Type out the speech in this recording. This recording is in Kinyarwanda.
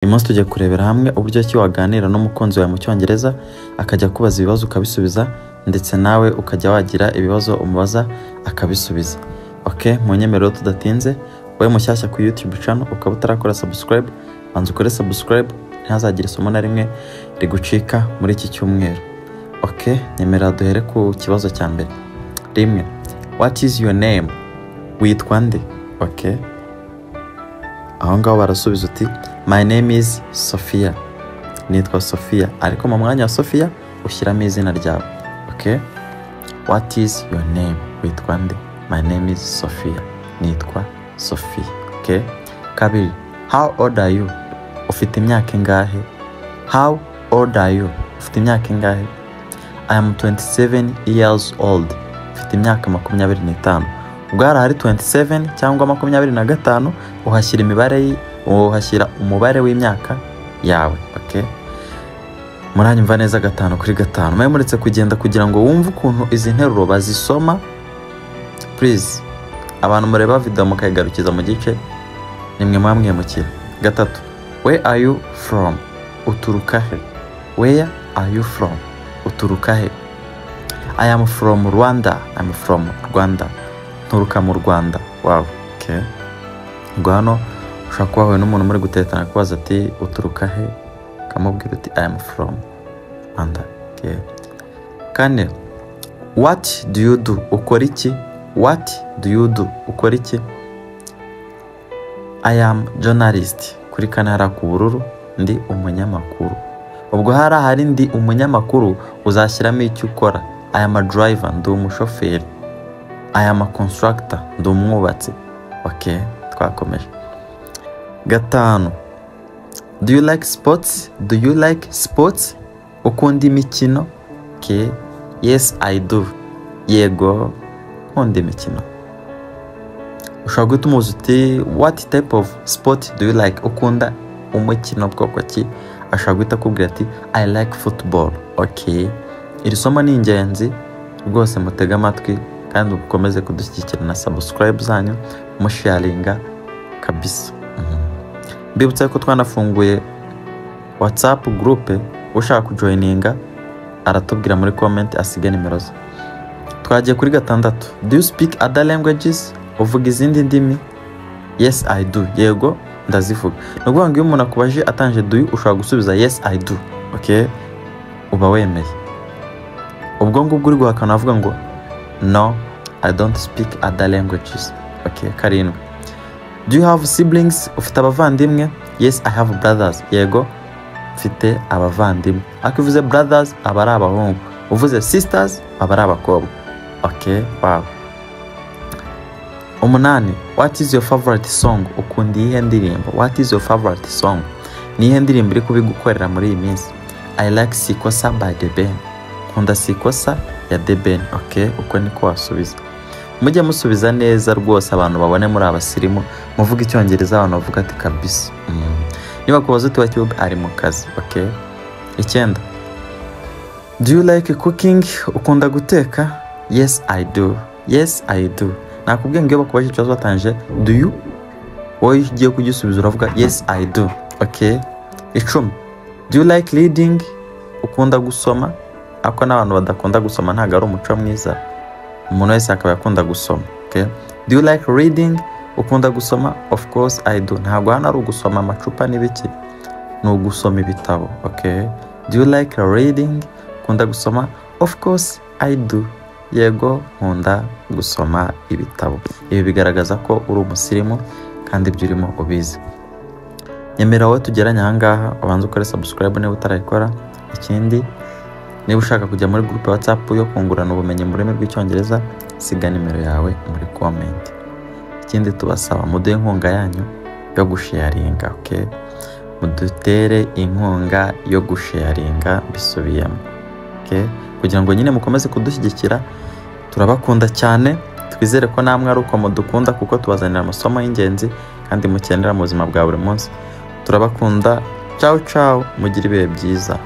Uyu munsi tugiye kurebera hamwe uburyo ki waganira n'umukunzi wawe mu cyongereza akajya kubaza ibibazo ukabisubiza ndetse nawe ukajya wagira ibibazo umubaza akabisubiza. Mu nyemerero tudatinze, wowe mushyashya ku YouTube channel ukaba utarakora subscribe, banza ukore subscribe ntihazagire isomo na rimwe rigucika muri iki cyumweru. Nyemerera duhere ku kibazo cya mbere. Rimwe, what is your name? Witwa nde? Aho ngaho barasubiza uti my name is Sophia. Nitwa Sophia, ariko mu mwanya wa Sophia ushyiramo izina ryawe. What is your name? Witwa nde? My name is Sophia. Nitwa Sophia. Kabiri, how old are you? Ufite imyaka ingahe? How old are you? Ufite imyaka ingahe? I am 27 years old. Ufite imyaka 25. Ubwo hari 27 cyangwa 25 uhashyira imibare, uhashyira umubare w'imyaka yawe. Muranyumva neza 5 kuri 5. Mwe muretse kugenda kugira ngo wumve ukuntu izi nteruro bazisoma. Please, abantu mureba video mukayigarukiza mu gice nimwe mwamwemukira. 3, where are you from? Uturuka he? Where are you from? Uturuka he? I am from Rwanda. I'm from Rwanda. Nturuka mu Rwanda. Wow. Ubwo hano ushobora kuba wahuye n'umuntu muri gutetana kubaza ati uturuka he, kamubwira uti I am from Rwanda. 4, what do you do? Ukora iki? What do you do? Ukora iki? I am journalist. Kuri kane hari akubururu, ndi umunyamakuru. Ubwo hari ndi umunyamakuru uzashyiramo icyo ukora. I am a driver. Ndi umushoferi. I am a constructor. Ndi umwubatsi. Twakomeje. 5, do you like sports? Do you like sports? Ukunda imikino? Yes, I do. Yego, nkunda imikino. Ushobora guhita umubaza uti what type of sport do you like? Ukunda umukino bwoko ki? Ashobora guhita akubwira ati I like football. Iri somo ni ingenzi rwose, mutega amatwi kandi ukomeze kudushyigikira na subscribe zanyu musharinga kabisa. Mbibutsa ko twanafunguye WhatsApp group, ushaka kujoininga aratubwira muri comment asiga nimero ze. Twagiye kuri 6, do you speak other languages? Uvuga izindi ndimi? Yes, I do. Yego, ndazivuga. Nukuvuga ngo iyo umuntu akubaje atanje do you, ushobora gusubiza yes, I do. Uba wemeye. Ubwo ngubwo uri guhakana avuga ngo no, I don't speak other languages. 7, do you have siblings? Ufite abavandimwe? Yes, I have brothers. Yego, mfite abavandimwe. Akivuze brothers aba ari abahungu, uvuze sisters aba ari abakobwa. Wow. 8, what is your favorite song? Ukunda iyihe ndirimbo? What is your favorite song? Ni iyihe ndirimbo iri kubigukorera muri iyi minsi? I like Sikosa by The Ben. Nkunda Sikosa ya The Ben. Uko niko wasubiza. Mujye musubiza neza rwose abantu babone muri abasirimu, muvuga icyongereza abantu bavuga ati kabisa. Niba kubaza uti wacyube ari mu kazi. 9, do you like cooking? Ukunda guteka? Yes, I do. Yes, I do. Nakubwiye ngo iyo bakubaje ikibazo batanje do you, wowe ugiye kugisubiza uravuga yes, I do. 10, do you like reading? Ukunda gusoma? Ako n'abantu badakunda gusoma ntago ari umuco mwiza, umuntu wese akaba yakunda gusoma. Do you like reading? Ukunda gusoma? Of course I do. Ntago hano ari ugusoma amacupa n'ibiki, ni ugusoma ibitabo. Do you like reading? Ukunda gusoma? Of course I do. Yego, nkunda gusoma ibitabo. Ibi bigaragaza ko uri umusirimu kandi ibyo urimo ubizi. Nyemera wowe tugeranye aha ngaha ubanza ukore subscribe niba utarayikora. Ikindi, niba ushaka kujya muri group ya WhatsApp yo kungurana ubumenyi mu rurimi rw'icyongereza, siga nimero yawe muri comment. Ikindi tubasaba muduhe inkunga yanyu yo gusharinga. Mudutere inkunga yo gusharinga bisubiyemo. Kugira ngo nyine mukomeze kudushyigikira. Turabakunda cyane, twizere ko namwe ari uko mudukunda kuko tubazanira amasomo y'ingenzi kandi mukenera mu buzima bwa buri munsi. Turabakunda. Ciao ciao, mugire ibihe byiza.